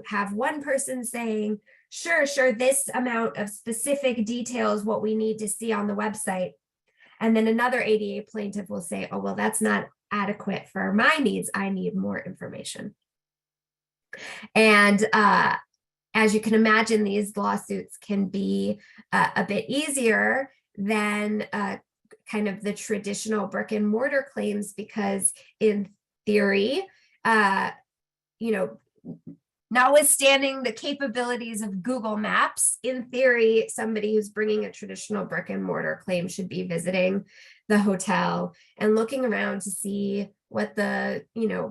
have one person saying, sure, this amount of specific details what we need to see on the website. And then another ADA plaintiff will say, oh, well, that's not adequate for my needs. I need more information. And as you can imagine, these lawsuits can be a bit easier than kind of the traditional brick and mortar claims, because in theory, notwithstanding the capabilities of Google Maps, in theory, somebody who's bringing a traditional brick and mortar claim should be visiting the hotel and looking around to see what the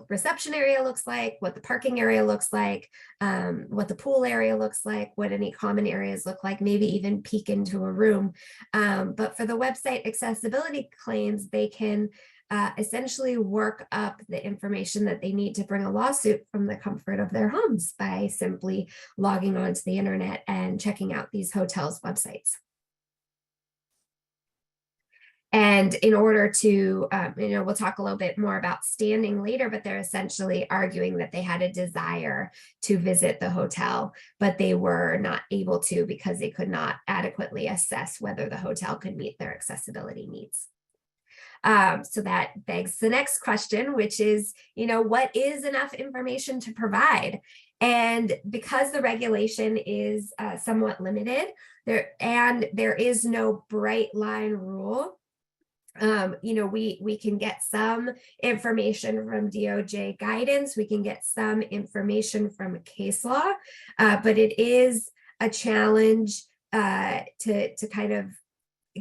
reception area looks like, what the parking area looks like, what the pool area looks like, what any common areas look like, maybe even peek into a room. But for the website accessibility claims, they can essentially work up the information that they need to bring a lawsuit from the comfort of their homes by simply logging onto the internet and checking out these hotels' websites. And in order to, we'll talk a little bit more about standing later, but they're essentially arguing that they had a desire to visit the hotel, but they were not able to because they could not adequately assess whether the hotel could meet their accessibility needs. So that begs the next question, which is, what is enough information to provide? And because the regulation is somewhat limited, there is no bright line rule. We can get some information from DOJ guidance, we can get some information from case law, but it is a challenge to kind of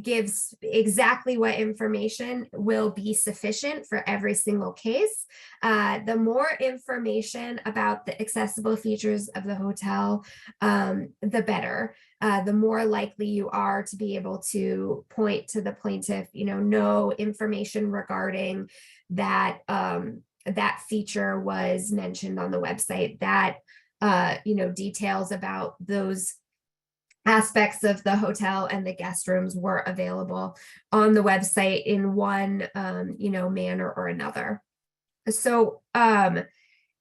gives exactly what information will be sufficient for every single case. The more information about the accessible features of the hotel, the better. The more likely you are to be able to point to the plaintiff, no information regarding that, that feature was mentioned on the website, that, details about those aspects of the hotel and the guest rooms were available on the website in one, manner or another. So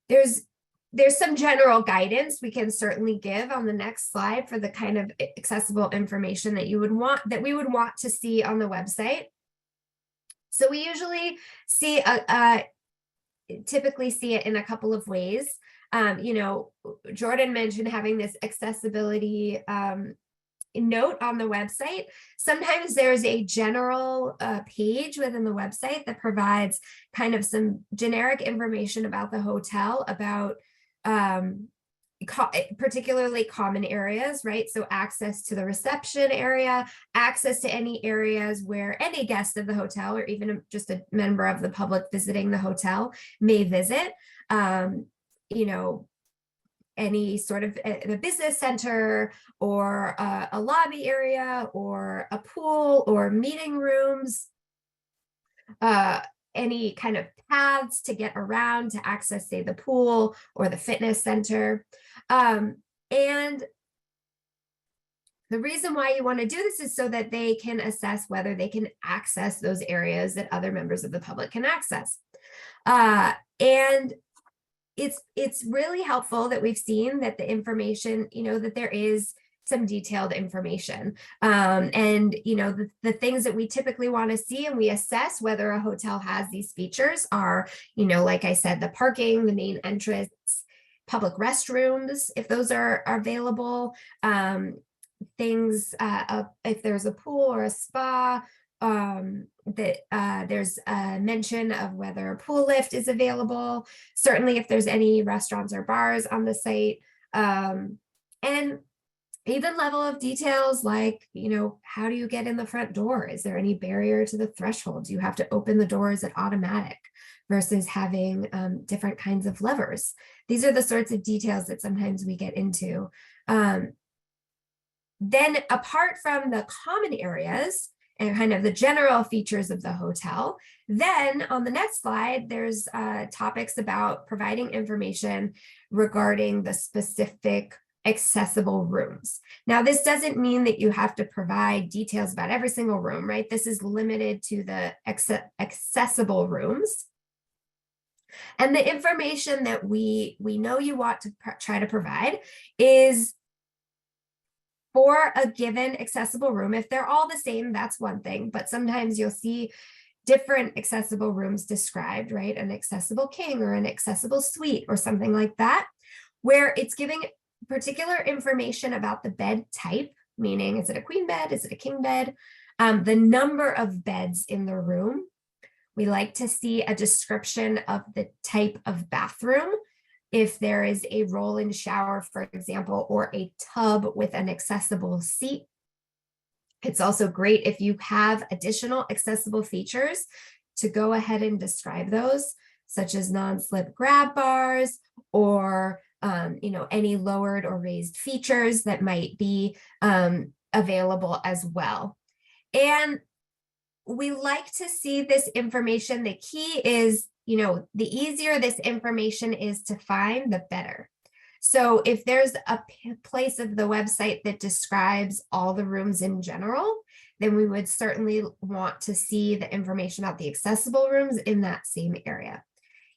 there's some general guidance we can certainly give on the next slide for the kind of accessible information that we would want to see on the website. So we usually see typically see it in a couple of ways. Jordan mentioned having this accessibility note on the website. Sometimes there's a general page within the website that provides kind of some generic information about the hotel, about particularly common areas, right? So access to the reception area, access to any areas where any guest of the hotel or even just a member of the public visiting the hotel may visit. Any sort of a business center or a lobby area or a pool or meeting rooms, any kind of paths to get around to access, say, the pool or the fitness center. And the reason why you want to do this is so that they can assess whether they can access those areas that other members of the public can access. And it's really helpful that we've seen that the information, that there is some detailed information. And, the things that we typically want to see and we assess whether a hotel has these features are, like I said, the parking, the main entrance, public restrooms, if those are available, things, if there's a pool or a spa, that there's a mention of whether a pool lift is available, certainly if there's any restaurants or bars on the site, and even level of details like, how do you get in the front door? Is there any barrier to the threshold? Do you have to open the door? Is it automatic versus having different kinds of levers? These are the sorts of details that sometimes we get into. Then apart from the common areas and kind of the general features of the hotel, then on the next slide, there's topics about providing information regarding the specific accessible rooms. Now, this doesn't mean that you have to provide details about every single room, right? This is limited to the accessible rooms. And the information that we know you want to try to provide is for a given accessible room. If they're all the same, that's one thing, but sometimes you'll see different accessible rooms described, right? An accessible king or an accessible suite or something like that, where it's giving particular information about the bed type, meaning is it a queen bed, is it a king bed, the number of beds in the room. We like to see a description of the type of bathroom, if there is a roll-in shower, for example, or a tub with an accessible seat. It's also great if you have additional accessible features to go ahead and describe those, such as non-slip grab bars or any lowered or raised features that might be available as well. And we like to see this information. The key is, the easier this information is to find, the better. So if there's a place of the website that describes all the rooms in general, then we would certainly want to see the information about the accessible rooms in that same area.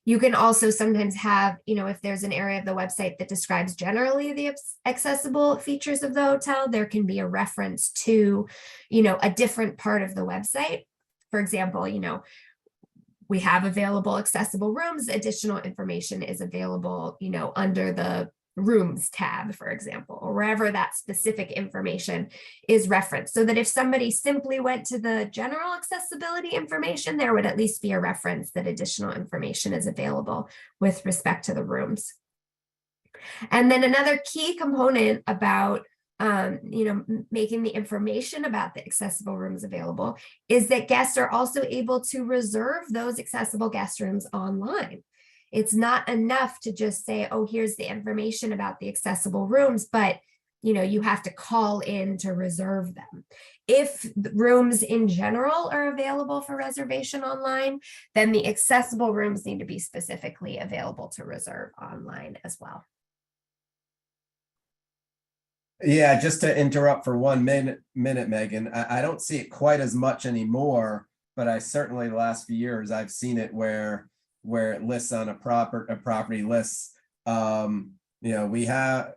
You can also sometimes have, if there's an area of the website that describes generally the accessible features of the hotel, there can be a reference to, a different part of the website. For example, we have available accessible rooms. Additional information is available, under the rooms tab, for example, or wherever that specific information is referenced, so that if somebody simply went to the general accessibility information, there would at least be a reference that additional information is available with respect to the rooms. And then another key component about making the information about the accessible rooms available is that guests are also able to reserve those accessible guest rooms online. It's not enough to just say, oh, here's the information about the accessible rooms, but you have to call in to reserve them. If rooms in general are available for reservation online, then the accessible rooms need to be specifically available to reserve online as well. Yeah, just to interrupt for 1 minute, Megan, I don't see it quite as much anymore, but I certainly the last few years I've seen it where it lists on a property lists, we have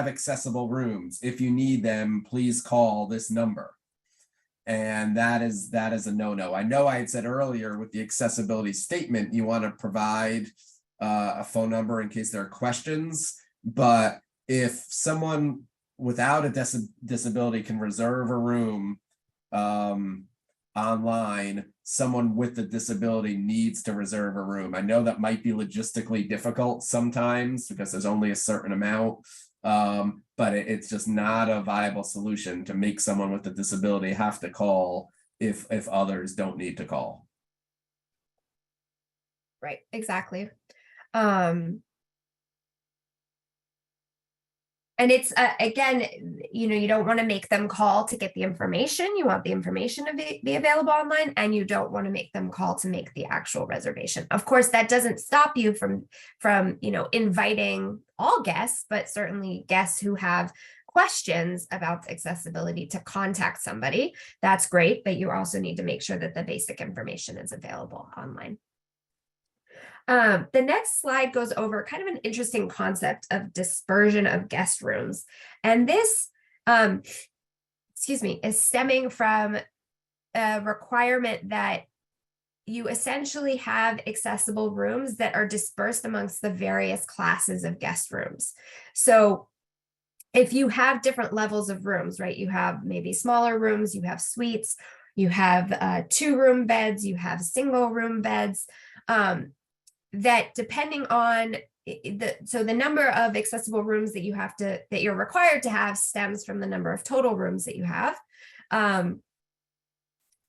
accessible rooms. If you need them, please call this number. And that is a no-no. I know I had said earlier with the accessibility statement, you want to provide a phone number in case there are questions, but if someone without a disability can reserve a room online, someone with a disability needs to reserve a room. I know that might be logistically difficult sometimes because there's only a certain amount, but it's just not a viable solution to make someone with a disability have to call if others don't need to call. Right, exactly. And it's, again, you don't want to make them call to get the information. You want the information to be available online, and you don't want to make them call to make the actual reservation. Of course, that doesn't stop you from inviting all guests, but certainly guests who have questions about accessibility to contact somebody. That's great, but you also need to make sure that the basic information is available online. The next slide goes over kind of an interesting concept of dispersion of guest rooms. And this, is stemming from a requirement that you essentially have accessible rooms that are dispersed amongst the various classes of guest rooms. So if you have different levels of rooms, right, you have maybe smaller rooms, you have suites, you have 2-room beds, you have single-room beds, that depending on the number of accessible rooms that you're required to have stems from the number of total rooms that you have.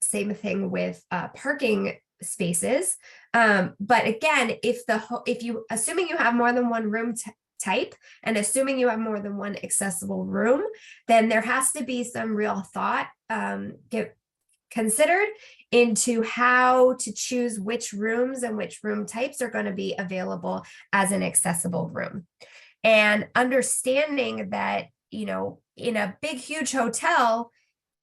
Same thing with parking spaces. But again, assuming you have more than one room type and assuming you have more than one accessible room, then there has to be some real thought considered into how to choose which rooms and which room types are going to be available as an accessible room. And understanding that, in a big, huge hotel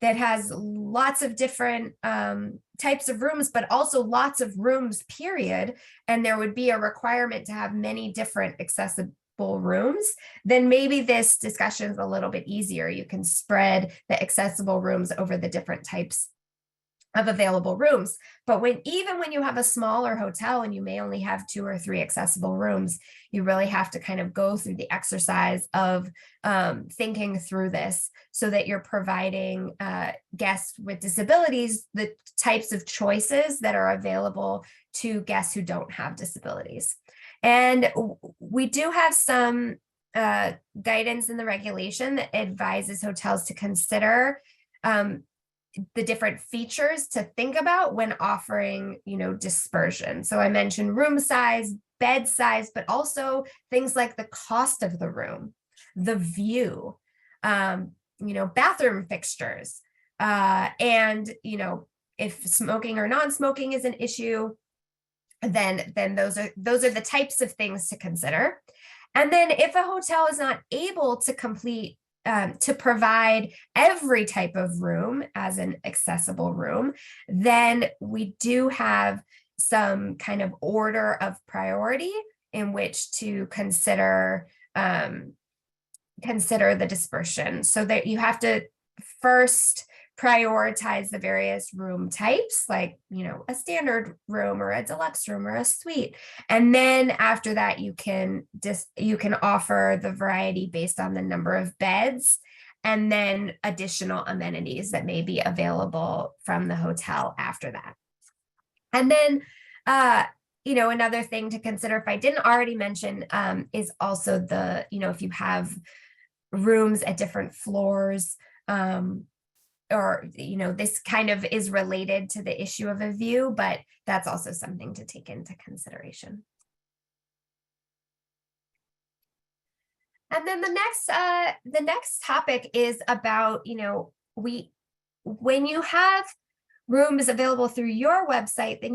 that has lots of different types of rooms, but also lots of rooms, period, and there would be a requirement to have many different accessible rooms, then maybe this discussion is a little bit easier. You can spread the accessible rooms over the different types of available rooms. But even when you have a smaller hotel and you may only have 2 or 3 accessible rooms, you really have to kind of go through the exercise of thinking through this so that you're providing guests with disabilities the types of choices that are available to guests who don't have disabilities. And we do have some guidance in the regulation that advises hotels to consider the different features to think about when offering, dispersion. So I mentioned room size, bed size, but also things like the cost of the room, the view, bathroom fixtures, and, if smoking or non-smoking is an issue, then those are the types of things to consider. And then if a hotel is not able to to provide every type of room as an accessible room, then we do have some kind of order of priority in which to consider the dispersion, so that you have to first prioritize the various room types, like, a standard room or a deluxe room or a suite. And then after that, you can offer the variety based on the number of beds and then additional amenities that may be available from the hotel after that. And then, another thing to consider, if I didn't already mention, is also if you have rooms at different floors, or this kind of is related to the issue of a view, but that's also something to take into consideration. And then the next topic is about, when you have rooms available through your website, then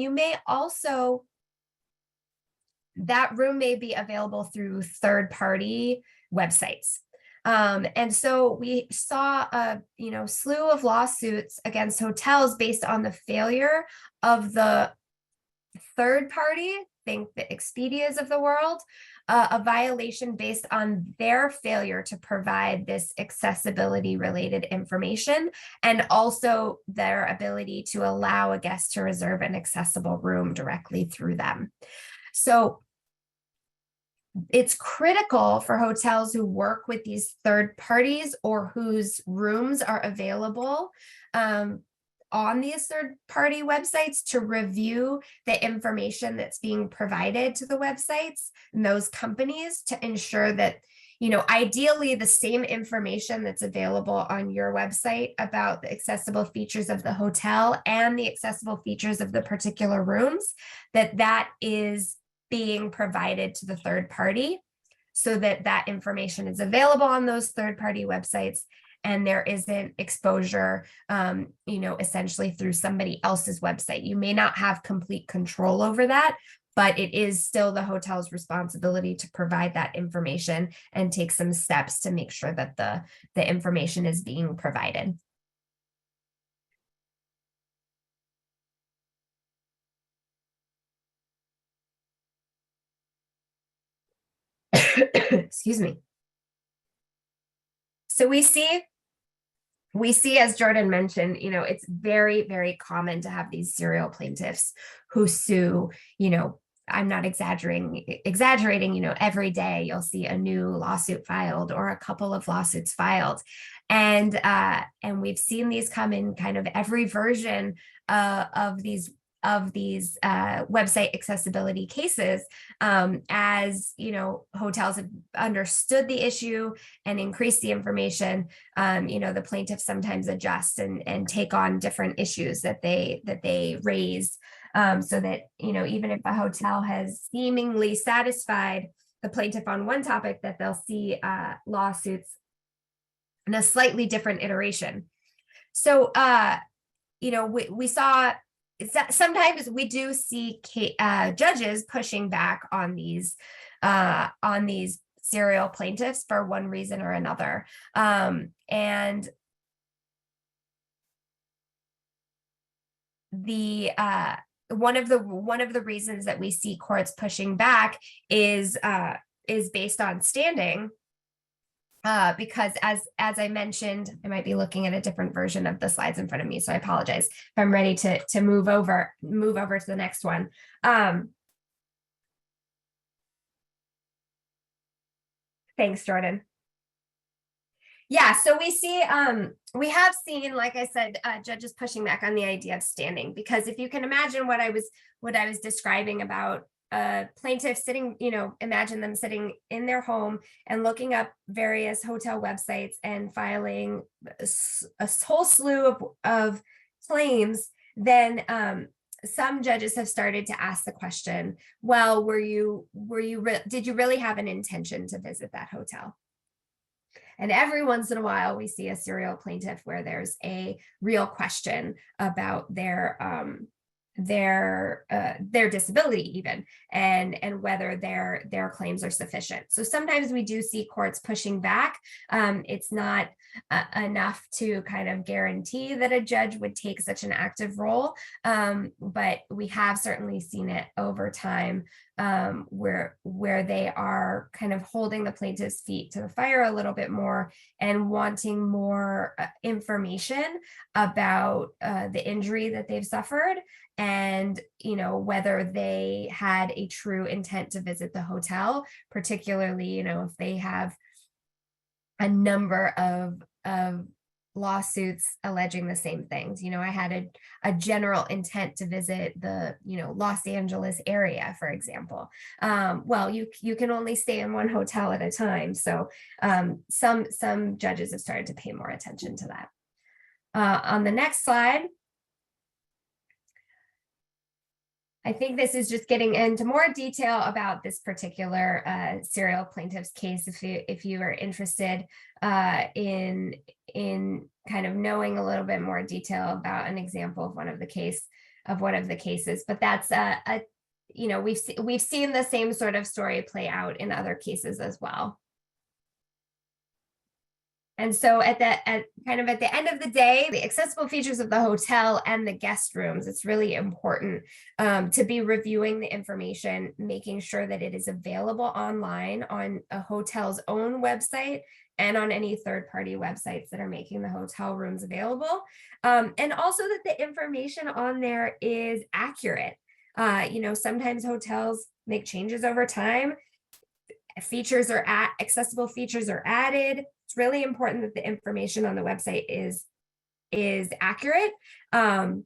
that room may be available through third-party websites. And so we saw a slew of lawsuits against hotels based on the failure of the third party, think the Expedias of the world, a violation based on their failure to provide this accessibility related information, and also their ability to allow a guest to reserve an accessible room directly through them. So it's critical for hotels who work with these third parties or whose rooms are available on these third party websites to review the information that's being provided to the websites and those companies, to ensure that, ideally the same information that's available on your website about the accessible features of the hotel and the accessible features of the particular rooms, that is being provided to the third party, so that information is available on those third party websites, and there isn't exposure, essentially through somebody else's website. You may not have complete control over that, but it is still the hotel's responsibility to provide that information and take some steps to make sure that the information is being provided. Excuse me. So we see, as Jordan mentioned, it's very, very common to have these serial plaintiffs who sue, I'm not exaggerating, every day you'll see a new lawsuit filed or a couple of lawsuits filed. And we've seen these come in kind of every version of these website accessibility cases, as hotels have understood the issue and increased the information. The plaintiffs sometimes adjust and take on different issues that they raise, so that even if a hotel has seemingly satisfied the plaintiff on one topic, that they'll see lawsuits in a slightly different iteration. So we saw sometimes we do see judges pushing back on these serial plaintiffs for one reason or another, and one of the reasons that we see courts pushing back is based on standing. Because as I mentioned, I might be looking at a different version of the slides in front of me, so I apologize. If I'm ready to move over to the next one. Thanks, Jordan. Yeah, so we have seen, like I said, judges pushing back on the idea of standing, because if you can imagine what I was describing about plaintiffs sitting, imagine them sitting in their home and looking up various hotel websites and filing a whole slew of claims, then some judges have started to ask the question, well, did you really have an intention to visit that hotel? And every once in a while, we see a serial plaintiff where there's a real question about their disability even, and whether their claims are sufficient. So sometimes we do see courts pushing back. It's not enough to kind of guarantee that a judge would take such an active role, but we have certainly seen it over time, where they are kind of holding the plaintiff's feet to the fire a little bit more and wanting more information about the injury that they've suffered, and whether they had a true intent to visit the hotel, particularly if they have a number of lawsuits alleging the same things. I had a general intent to visit the Los Angeles area, for example. Well, you can only stay in one hotel at a time, so some judges have started to pay more attention to that. On the next slide, I think this is just getting into more detail about this particular serial plaintiff's case. If you are interested in kind of knowing a little bit more detail about an example of one of the cases, but that's we've seen the same sort of story play out in other cases as well. And so at the end of the day, the accessible features of the hotel and the guest rooms, it's really important to be reviewing the information, making sure that it is available online on a hotel's own website and on any third-party websites that are making the hotel rooms available. And also that the information on there is accurate. Sometimes hotels make changes over time. Accessible features are added. It's really important that the information on the website is accurate. And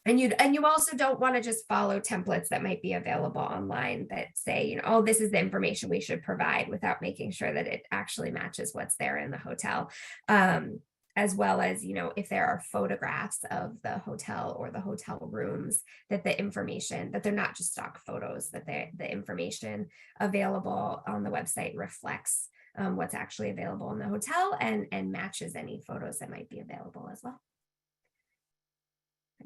you also don't want to just follow templates that might be available online that say, oh, this is the information we should provide, without making sure that it actually matches what's there in the hotel. As well as, if there are photographs of the hotel or the hotel rooms, that the information, that they're not just stock photos, that the information available on the website reflects what's actually available in the hotel and matches any photos that might be available as well.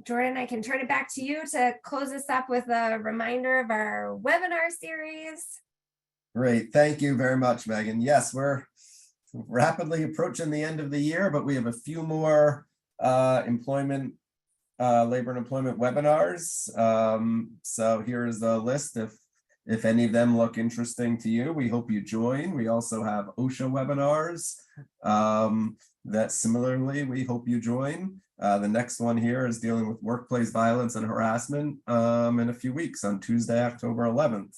Jordan, I can turn it back to you to close this up with a reminder of our webinar series. Great. Thank you very much, Megan. Yes, we're rapidly approaching the end of the year, but we have a few more labor and employment webinars. So here's a list. If any of them look interesting to you, we hope you join. We also have OSHA webinars that similarly we hope you join. The next one here is dealing with workplace violence and harassment in a few weeks on Tuesday, October 11th.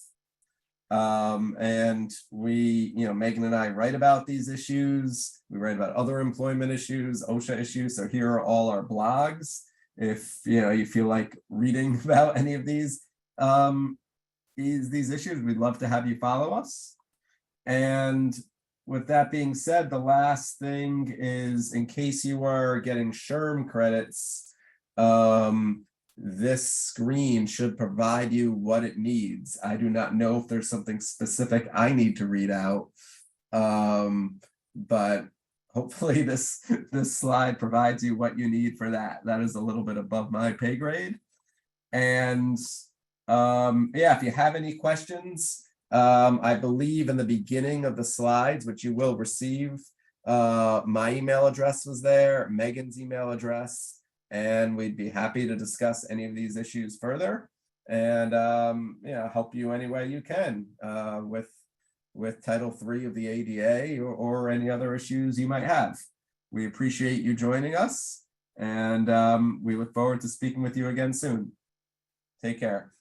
And we, Megan and I write about these issues. We write about other employment issues, OSHA issues. So here are all our blogs. If you feel like reading about any of these issues, we'd love to have you follow us. And with that being said, the last thing is, in case you are getting SHRM credits, this screen should provide you what it needs. I do not know if there's something specific I need to read out, but hopefully this slide provides you what you need for that. That is a little bit above my pay grade. And if you have any questions, I believe in the beginning of the slides, which you will receive, my email address was there, Megan's email address, and we'd be happy to discuss any of these issues further and help you any way you can with Title III of the ADA or any other issues you might have. We appreciate you joining us, and we look forward to speaking with you again soon. Take care.